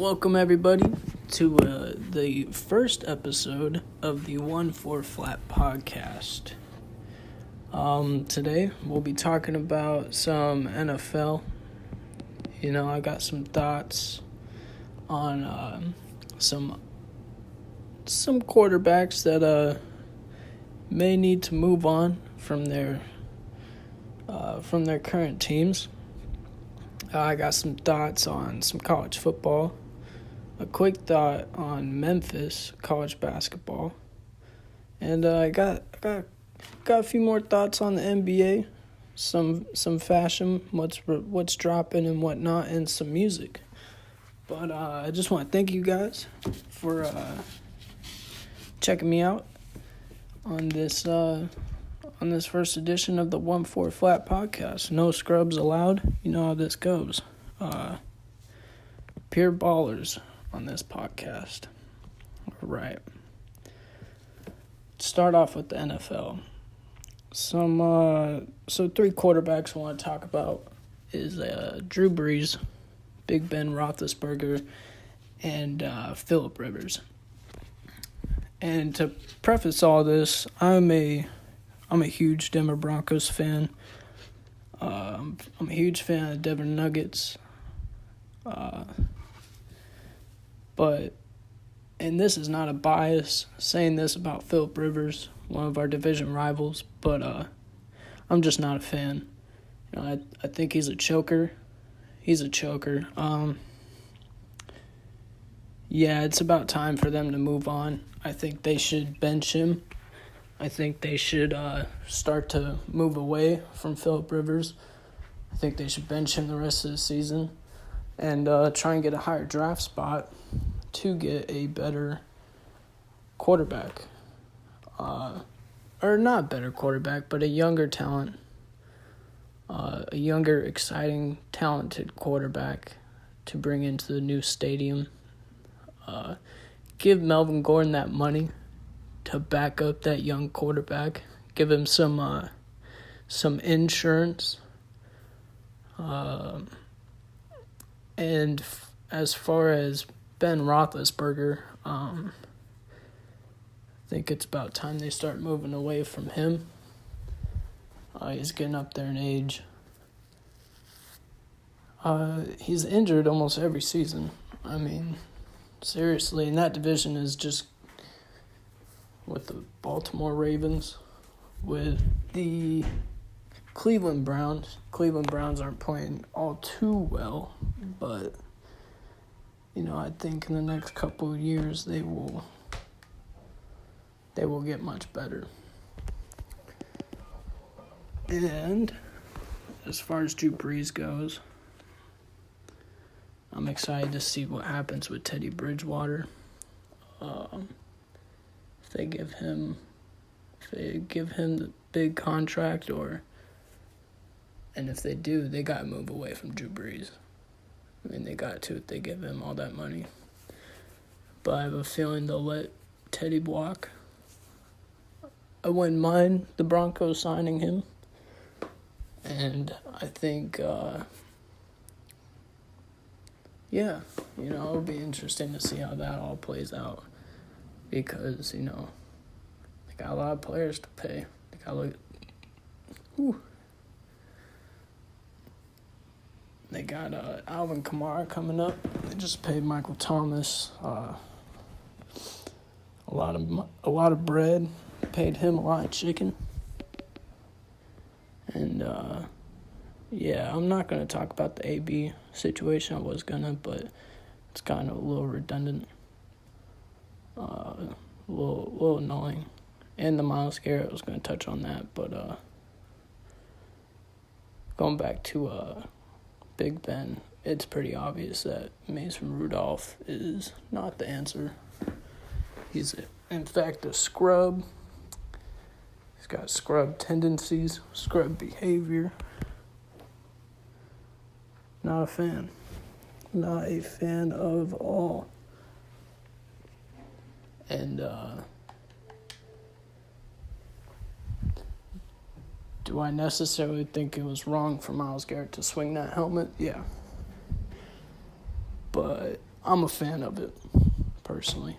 Welcome everybody to the first episode of the 1-4 Flat podcast. Today we'll be talking about some NFL. I got some thoughts on some quarterbacks that may need to move on from their current teams. I got some thoughts on some college football, a quick thought on Memphis college basketball, and I got a few more thoughts on the NBA, some fashion, what's dropping and whatnot, and some music. But I just want to thank you guys for checking me out on this first edition of the 1-4 Flat podcast. No scrubs allowed. You know how this goes. Pure ballers on this podcast. All right. Start off with the NFL. So three quarterbacks I want to talk about is Drew Brees, Big Ben Roethlisberger, and Phillip Rivers. And to preface all this, I'm a huge Denver Broncos fan. I'm a huge fan of Denver Nuggets. And this is not a bias saying this about Phillip Rivers, one of our division rivals, but I'm just not a fan. I think he's a choker. He's a choker. Yeah, it's about time for them to move on. I think they should bench him. I think they should start to move away from Phillip Rivers. I think they should bench him the rest of the season and try and get a higher draft spot to get a better quarterback. Or not better quarterback, but a younger talent. A younger, exciting, talented quarterback to bring into the new stadium. Give Melvin Gordon that money to back up that young quarterback, give him some insurance. And as far as Ben Roethlisberger, I think it's about time they start moving away from him. He's getting up there in age. He's injured almost every season. I mean, seriously, and that division is just with the Baltimore Ravens, with the Cleveland Browns. Cleveland Browns aren't playing all too well, but, I think in the next couple of years they will get much better. And as far as Drew Brees goes, I'm excited to see what happens with Teddy Bridgewater. If they give him the big contract, and if they do, they gotta move away from Drew Brees. I mean, they got to if they give him all that money. But I have a feeling they'll let Teddy walk. I wouldn't mind the Broncos signing him. And I think, it'll be interesting to see how that all plays out. Because, they got a lot of players to pay. They got Alvin Kamara coming up. They just paid Michael Thomas a lot of bread. Paid him a lot of chicken. And I'm not gonna talk about the AB situation. I was gonna, but it's kind of a little redundant. A little annoying. And the Myles Garrett, I was going to touch on that, but going back to Big Ben, it's pretty obvious that Mason Rudolph is not the answer. He's, in fact, a scrub. He's got scrub tendencies, scrub behavior. Not a fan. Not a fan of all. And, do I necessarily think it was wrong for Myles Garrett to swing that helmet? Yeah. But I'm a fan of it, personally.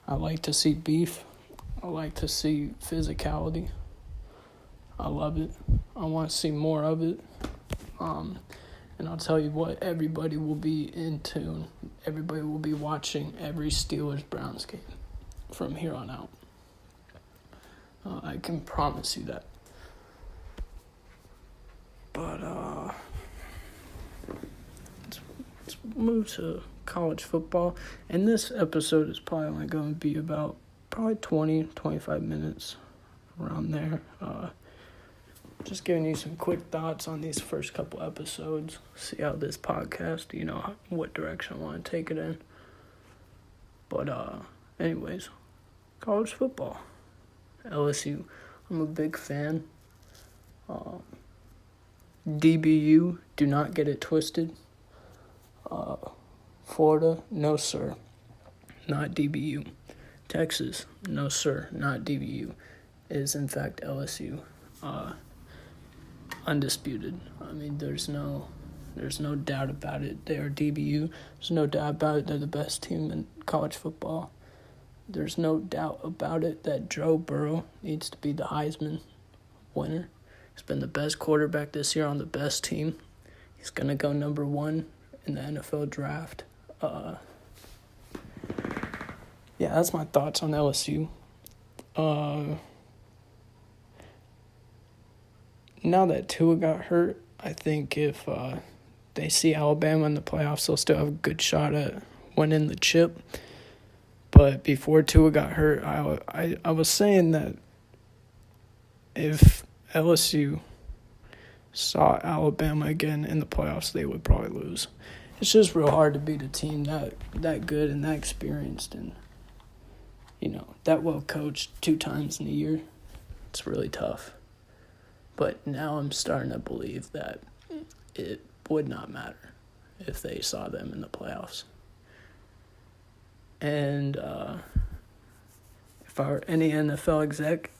I like to see beef. I like to see physicality. I love it. I want to see more of it. And I'll tell you what, everybody will be in tune. Everybody will be watching every Steelers-Browns game from here on out. I can promise you that. But let's move to college football. And this episode is probably only going to be about 20, 25 minutes, around there. Just giving you some quick thoughts on these first couple episodes. See how this podcast, what direction I want to take it in. But anyways, college football. LSU, I'm a big fan. DBU, do not get it twisted. Florida, no sir, not DBU. Texas, no sir, not DBU. It is in fact LSU. Undisputed. I mean, there's no doubt about it. They are DBU. There's no doubt about it. They're the best team in college football. There's no doubt about it that Joe Burrow needs to be the Heisman winner. He's been the best quarterback this year on the best team. He's going to go number 1 in the NFL draft. Yeah, that's my thoughts on LSU. Now that Tua got hurt, I think if they see Alabama in the playoffs, they'll still have a good shot at winning the chip. But before Tua got hurt, I was saying that if LSU saw Alabama again in the playoffs, they would probably lose. It's just real hard to beat a team that good and that experienced and, that well coached 2 times in a year. It's really tough. But now I'm starting to believe that it would not matter if they saw them in the playoffs. And if I were any NFL exec,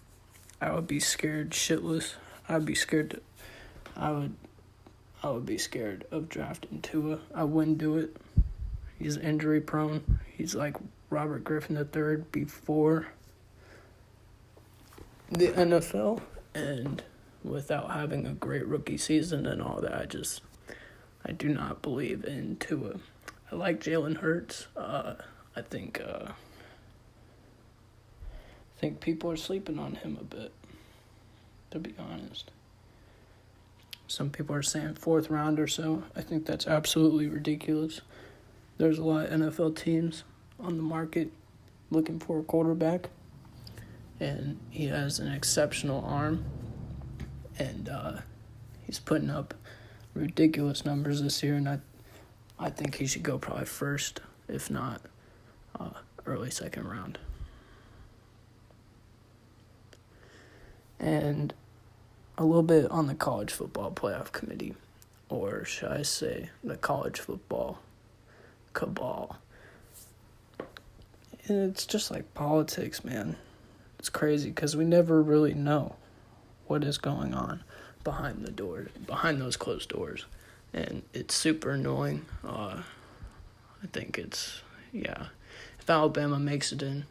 I would be scared shitless. I would be scared of drafting Tua. I wouldn't do it. He's injury prone. He's like Robert Griffin III before the NFL, and without having a great rookie season and all that, I do not believe in Tua. I like Jalen Hurts. I think people are sleeping on him a bit, to be honest. Some people are saying 4th round or so. I think that's absolutely ridiculous. There's a lot of NFL teams on the market looking for a quarterback, and he has an exceptional arm, and he's putting up ridiculous numbers this year, and I think he should go probably first, if not early 2nd round. And a little bit on the college football playoff committee, or should I say the college football cabal. And it's just like politics, man. It's crazy because we never really know what is going on behind those closed doors. And it's super annoying. I think if Alabama makes it in,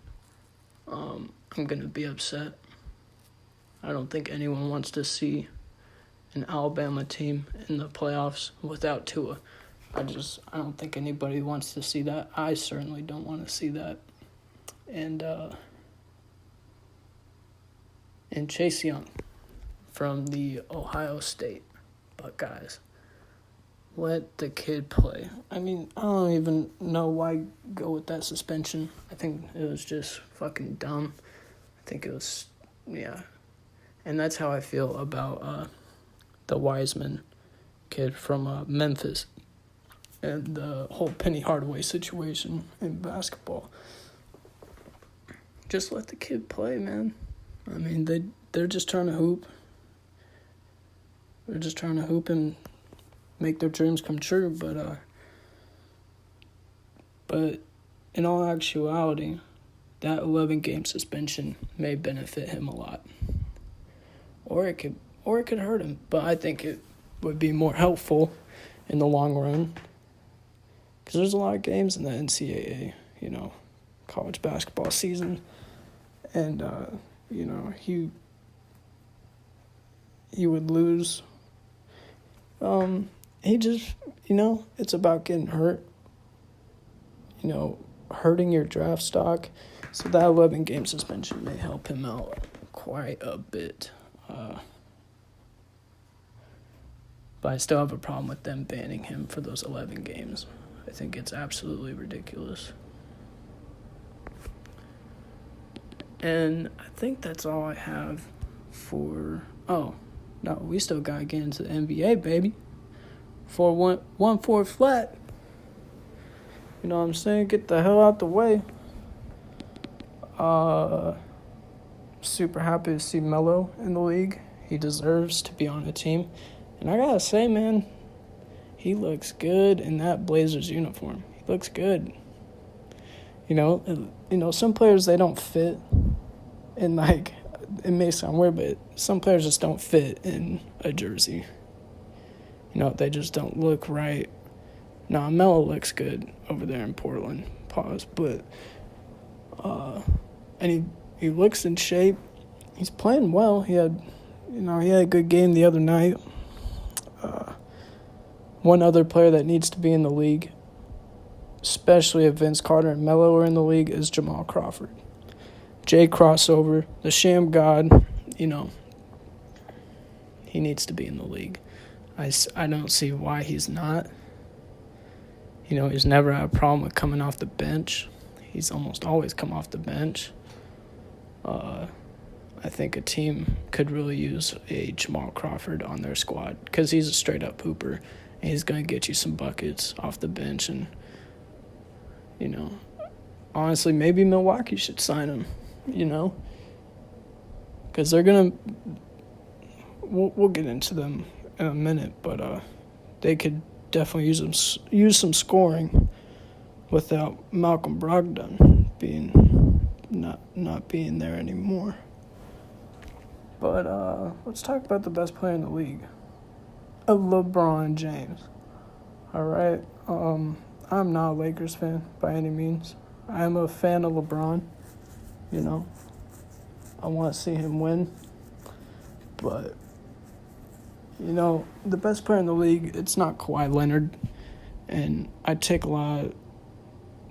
I'm going to be upset. I don't think anyone wants to see an Alabama team in the playoffs without Tua. I don't think anybody wants to see that. I certainly don't want to see that. And Chase Young from the Ohio State Buckeyes. Let the kid play. I mean, I don't even know why go with that suspension. I think it was just fucking dumb. I think it was, And that's how I feel about the Wiseman kid from Memphis and the whole Penny Hardaway situation in basketball. Just let the kid play, man. I mean, they're just trying to hoop. They're just trying to hoop and make their dreams come true, but in all actuality, that 11-game suspension may benefit him a lot. Or it could hurt him, but I think it would be more helpful in the long run Because there's a lot of games in the NCAA, college basketball season. And, he would lose. He just, it's about getting hurt, hurting your draft stock. So that 11-game suspension may help him out quite a bit. But I still have a problem with them banning him for those 11 games. I think it's absolutely ridiculous. And I think that's all I have for... Oh, no, we still got to get into the NBA, baby. For 1-4 flat. You know what I'm saying? Get the hell out the way. Super happy to see Melo in the league. He deserves to be on a team. And I gotta say, man, he looks good in that Blazers uniform. He looks good. Some players, they don't fit in, it may sound weird, but some players just don't fit in a jersey. They just don't look right. Nah, Melo looks good over there in Portland. Pause. But, and he looks in shape. He's playing well. He had a good game the other night. One other player that needs to be in the league, especially if Vince Carter and Melo are in the league, is Jamal Crawford. Jay Crossover, the Sham God, he needs to be in the league. I don't see why he's not. He's never had a problem with coming off the bench. He's almost always come off the bench. I think a team could really use a Jamal Crawford on their squad because he's a straight-up hooper, and he's going to get you some buckets off the bench. And, honestly, maybe Milwaukee should sign him, because they're going to – we'll get into them in a minute, but they could definitely use some scoring without Malcolm Brogdon not being there anymore. But let's talk about the best player in the league, LeBron James. All right, I'm not a Lakers fan by any means. I am a fan of LeBron. I want to see him win, but the best player in the league, it's not Kawhi Leonard, and I take a lot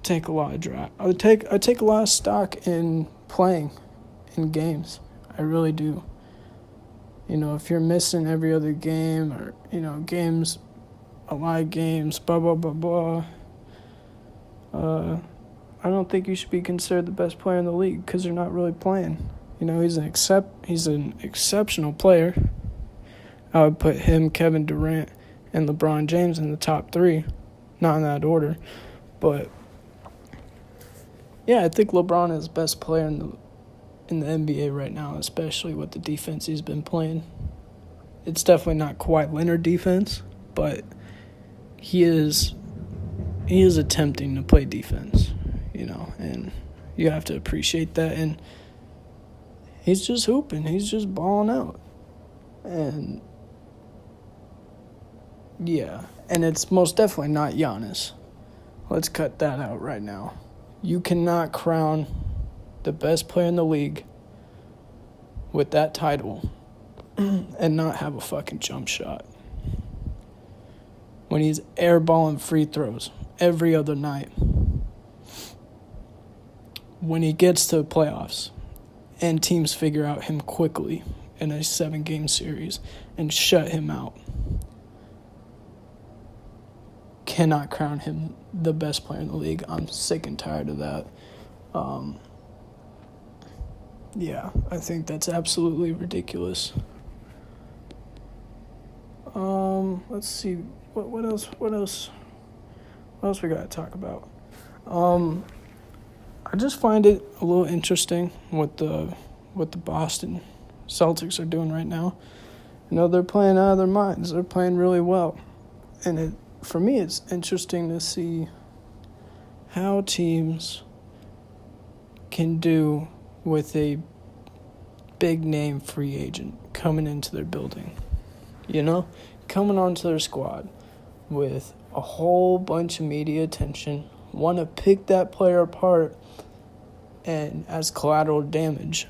of draft. I take a lot of stock in playing in games. I really do. If you're missing every other game or games, a lot of games, blah blah blah blah. I don't think you should be considered the best player in the league because you're not really playing. He's an exceptional player. I would put him, Kevin Durant, and LeBron James in the top 3. Not in that order. But, yeah, I think LeBron is the best player in the NBA right now, especially with the defense he's been playing. It's definitely not Kawhi Leonard defense, but he is attempting to play defense, and you have to appreciate that. And he's just hooping. He's just balling out. And yeah, and it's most definitely not Giannis. Let's cut that out right now. You cannot crown the best player in the league with that title and not have a fucking jump shot. When he's airballing free throws every other night. When he gets to the playoffs and teams figure out him quickly in a 7-game series and shut him out. Cannot crown him the best player in the league. I'm sick and tired of that. Yeah, I think that's absolutely ridiculous. Let's see. What else we got to talk about? I just find it a little interesting what the Boston Celtics are doing right now. They're playing out of their minds. They're playing really well. And for me, it's interesting to see how teams can do with a big-name free agent coming into their building. Coming onto their squad with a whole bunch of media attention, want to pick that player apart, and as collateral damage,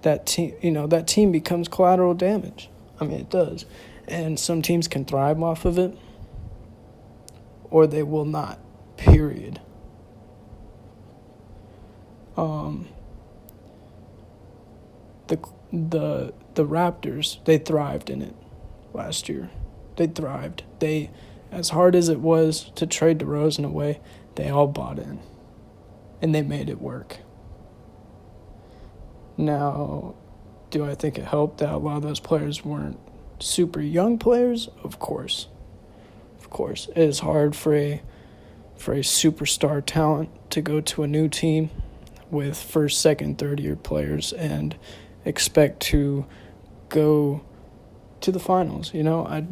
that team becomes collateral damage. I mean, it does. And some teams can thrive off of it, or they will not, period. The Raptors, they thrived in it last year. They thrived. As hard as it was to trade DeRozan away, they all bought in, and they made it work. Now, do I think it helped that a lot of those players weren't super young players? Of course. It is hard for a superstar talent to go to a new team with first, second, third-year players and expect to go to the finals. I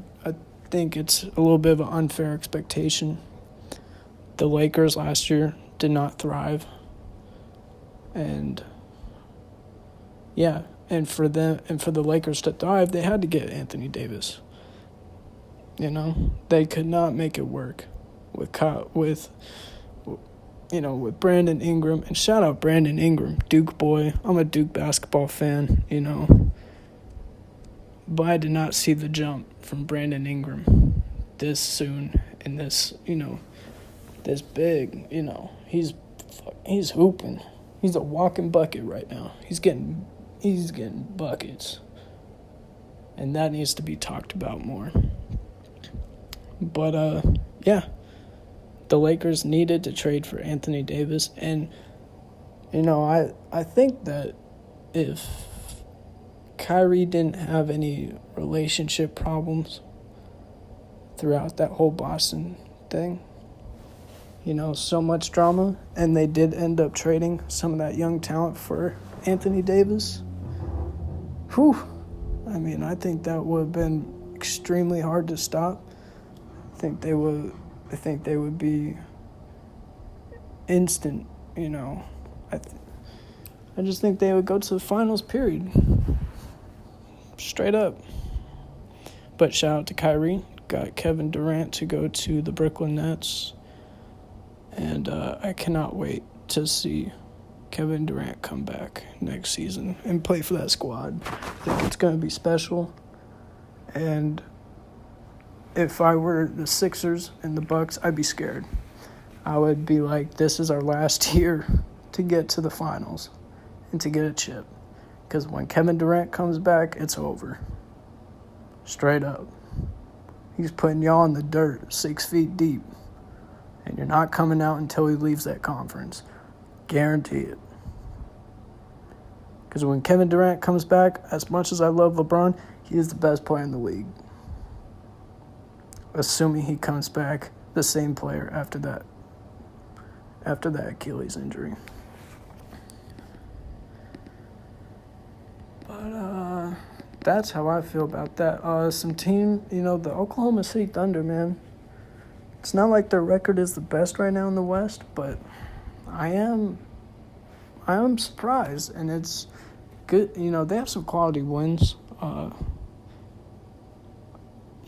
think it's a little bit of an unfair expectation. The Lakers last year did not thrive. And for the Lakers to thrive, they had to get Anthony Davis. They could not make it work with Brandon Ingram. And shout out Brandon Ingram, Duke boy. I'm a Duke basketball fan, But I did not see the jump from Brandon Ingram this soon and this big, he's hooping. He's a walking bucket right now. He's getting buckets. And that needs to be talked about more. But the Lakers needed to trade for Anthony Davis, and I think that if Kyrie didn't have any relationship problems throughout that whole Boston thing, so much drama, and they did end up trading some of that young talent for Anthony Davis. I think that would have been extremely hard to stop. I think they would be instant, I just think they would go to the finals, period. Straight up. But shout out to Kyrie. Got Kevin Durant to go to the Brooklyn Nets. And I cannot wait to see Kevin Durant come back next season and play for that squad. I think it's going to be special. And if I were the Sixers and the Bucks, I'd be scared. I would be like, this is our last year to get to the finals and to get a chip. Because when Kevin Durant comes back, it's over. Straight up. He's putting y'all in the dirt 6 feet deep. And you're not coming out until he leaves that conference. Guarantee it. Because when Kevin Durant comes back, as much as I love LeBron, he is the best player in the league. Assuming he comes back the same player after that Achilles injury. But that's how I feel about that. Some team, the Oklahoma City Thunder, man. It's not like their record is the best right now in the West, but I am surprised, and it's good. They have some quality wins.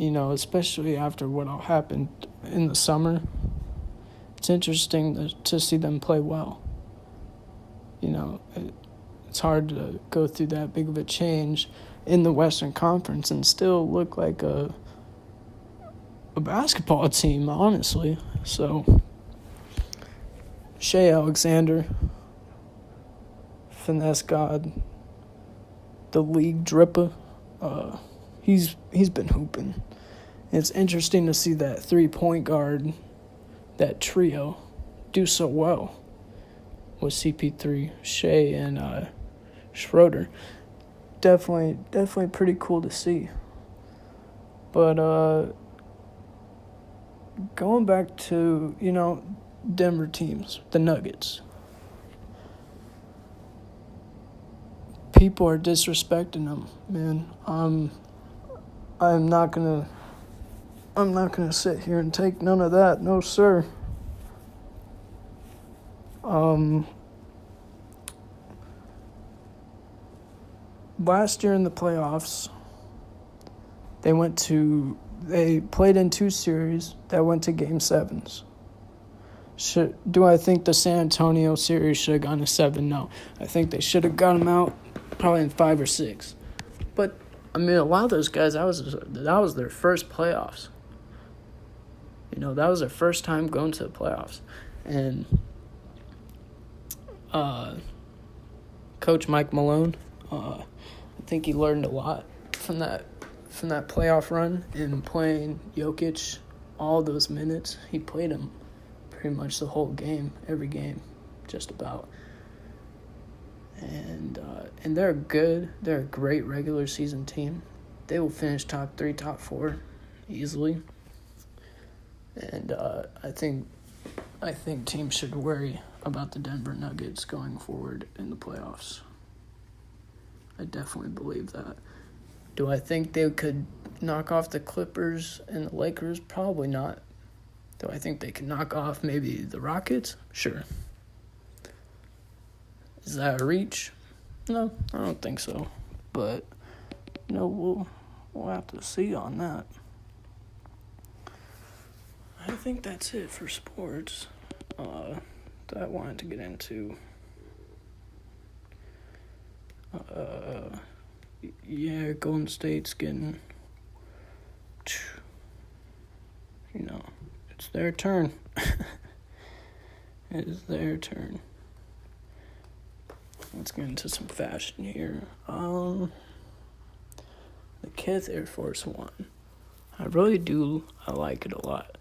Especially after what all happened in the summer. It's interesting to see them play well. It's hard to go through that big of a change in the Western Conference and still look like a basketball team, honestly. So, Shea Alexander, finesse god, the league dripper, he's been hooping. It's interesting to see that 3-point guard, that trio, do so well with CP3, Shea, and Schroeder. Definitely pretty cool to see. But going back to, Denver teams, the Nuggets. People are disrespecting them, man. I'm not gonna sit here and take none of that. No, sir. Last year in the playoffs, they went to They played in 2 series that went to Game 7s. Do I think the San Antonio series should have gone to 7? No. I think they should have got them out probably in 5 or 6. But, I mean, a lot of those guys, that was their first playoffs. That was their first time going to the playoffs. And Coach Mike Malone, I think he learned a lot from that playoff run and playing Jokic all those minutes. He played him pretty much the whole game, every game, just about. And they're good. They're a great regular season team. They will finish top 3, top 4 easily. And I think teams should worry about the Denver Nuggets going forward in the playoffs. I definitely believe that. Do I think they could knock off the Clippers and the Lakers? Probably not. Do I think they can knock off maybe the Rockets? Sure. Is that a reach? No, I don't think so. But, we'll have to see on that. I think that's it for sports that I wanted to get into. Golden State's getting, it's their turn. It is their turn. Let's get into some fashion here. The Kith Air Force One. I really do. I like it a lot.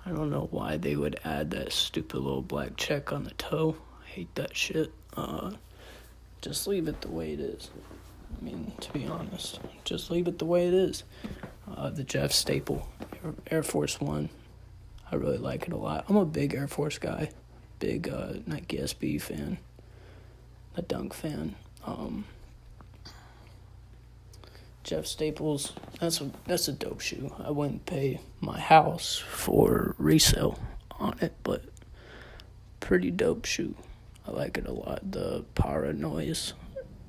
I don't know why they would add that stupid little black check on the toe. I hate that shit. Just leave it the way it is. I mean, to be honest, just leave it the way it is. The Jeff Staple Air Force One. I really like it a lot. I'm a big Air Force guy. Big Nike SB fan. A Dunk fan. Jeff Staples, that's a dope shoe. I wouldn't pay my house for resale on it, but pretty dope shoe. I like it a lot. The Para Noise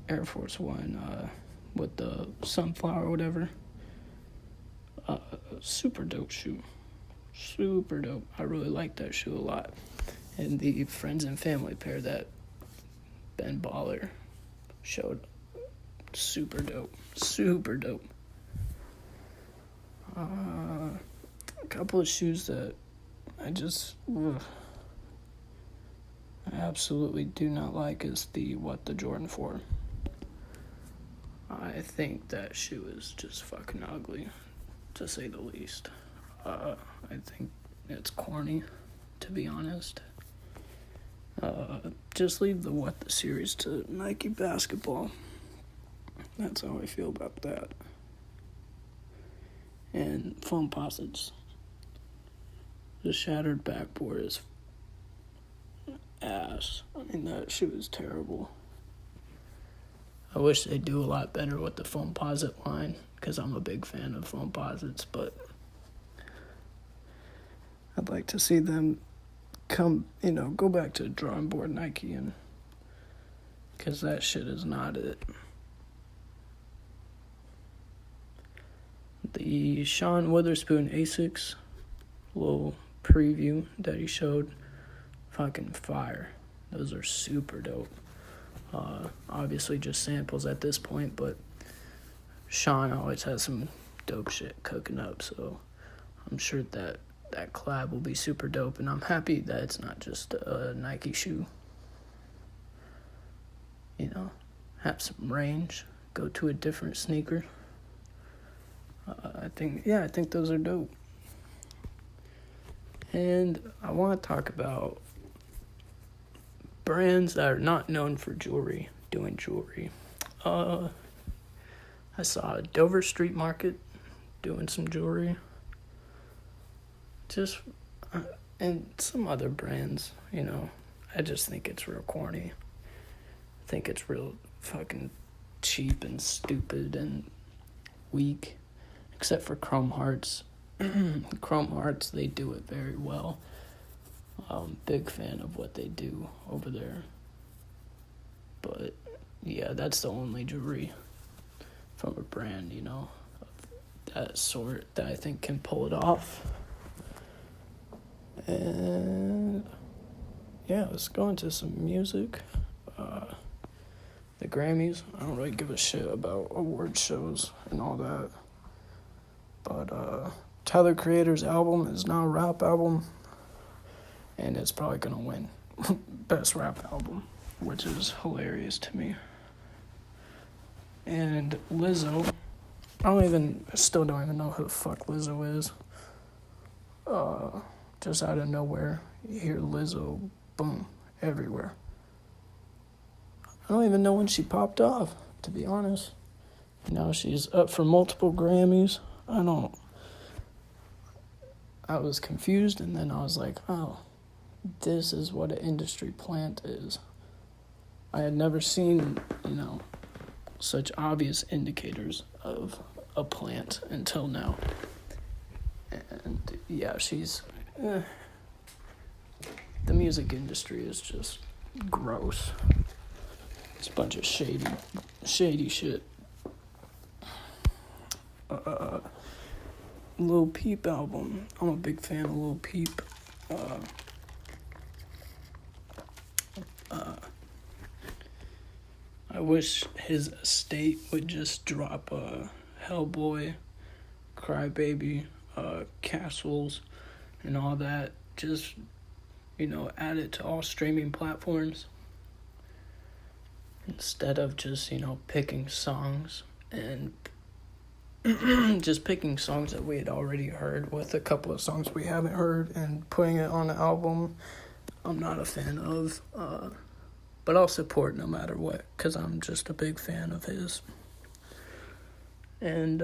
Air Force One with the sunflower or whatever. Super dope shoe. Super dope. I really like that shoe a lot. And the Friends and Family pair that Ben Baller showed, super dope. Super dope. A couple of shoes that I absolutely do not like is the Jordan 4. I think that shoe is just fucking ugly, to say the least. I think it's corny, to be honest. Just leave the series to Nike basketball. That's how I feel about that. And foam posits. The shattered backboard is ass. I mean, that shoe is terrible. I wish they'd do a lot better with the foam posit line, because I'm a big fan of foam posits, but I'd like to see them go back to the drawing board Nike, and because that shit is not it. The Sean Witherspoon Asics little preview that he showed, fucking fire. Those are super dope. Obviously just samples at this point, but Sean always has some dope shit cooking up, so I'm sure that collab will be super dope, and I'm happy that it's not just a Nike shoe. Have some range, go to a different sneaker. I think those are dope. And I want to talk about brands that are not known for jewelry, doing jewelry. I saw Dover Street Market doing some jewelry. And some other brands, I just think it's real corny. I think it's real fucking cheap and stupid and weak. Except for Chrome Hearts. Chrome Hearts, they do it very well. Big fan of what they do over there. But, yeah, that's the only jewelry from a brand, that sort that I think can pull it off. And yeah, let's go into some music. The Grammys, I don't really give a shit about award shows and all that. But Tyler Creator's album is now a rap album, and it's probably gonna win Best Rap Album, which is hilarious to me. And Lizzo, I still don't even know who the fuck Lizzo is. Just out of nowhere, you hear Lizzo, boom, everywhere. I don't even know when she popped off, to be honest. Now she's up for multiple Grammys. I was confused, and then I was like, oh, this is what an industry plant is. I had never seen, such obvious indicators of a plant until now. And yeah, she's... the music industry is just gross. It's a bunch of shady shit. Lil Peep album. I'm a big fan of Lil Peep. I wish his estate would just drop Hellboy, Crybaby, Castles, and all that. Just, add it to all streaming platforms. Instead of just, picking songs and just picking songs that we had already heard with a couple of songs we haven't heard and putting it on an album, I'm not a fan of. But I'll support no matter what, because I'm just a big fan of his. And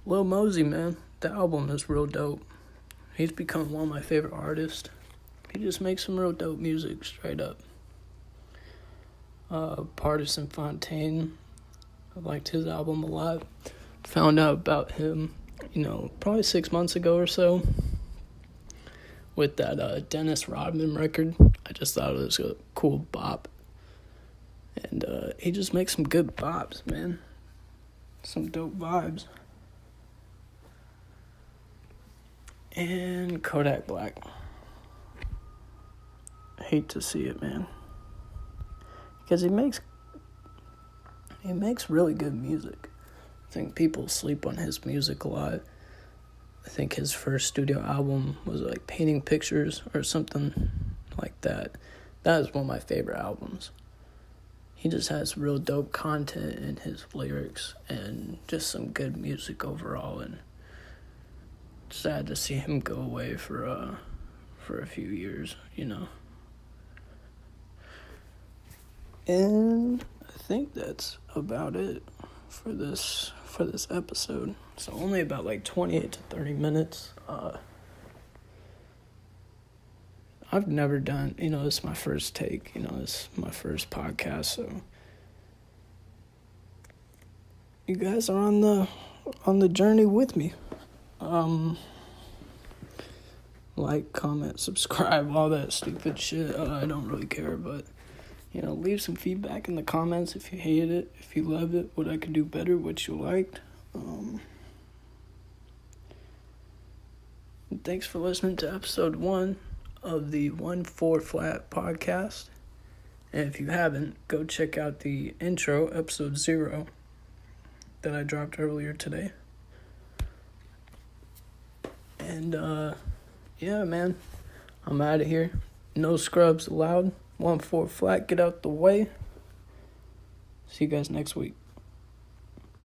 Lil Mosey, man, the album is real dope. He's become one of my favorite artists. He just makes some real dope music, straight up. Partisan Fontaine, I liked his album a lot. Found out about him, probably 6 months ago or so, with that Dennis Rodman record. I just thought it was a cool bop. And he just makes some good bops, man. Some dope vibes. And Kodak Black. I hate to see it, man. Because he makes really good music. I think people sleep on his music a lot. I think his first studio album was like Painting Pictures or something like that. That is one of my favorite albums. He just has real dope content in his lyrics and just some good music overall. And sad to see him go away for a few years, And I think that's about it for this episode. So only about like 28 to 30 minutes. I've never done, this is my first take, this is my first podcast, so you guys are on the journey with me. Like, comment, subscribe, all that stupid shit. I don't really care, but leave some feedback in the comments if you hated it, if you loved it, what I could do better, what you liked. Thanks for listening to episode 1 of the 1-4 Flat podcast. And if you haven't, go check out the intro, episode 0, that I dropped earlier today. And, yeah, man, I'm out of here. No scrubs allowed. 1-4 Flat, get out the way. See you guys next week.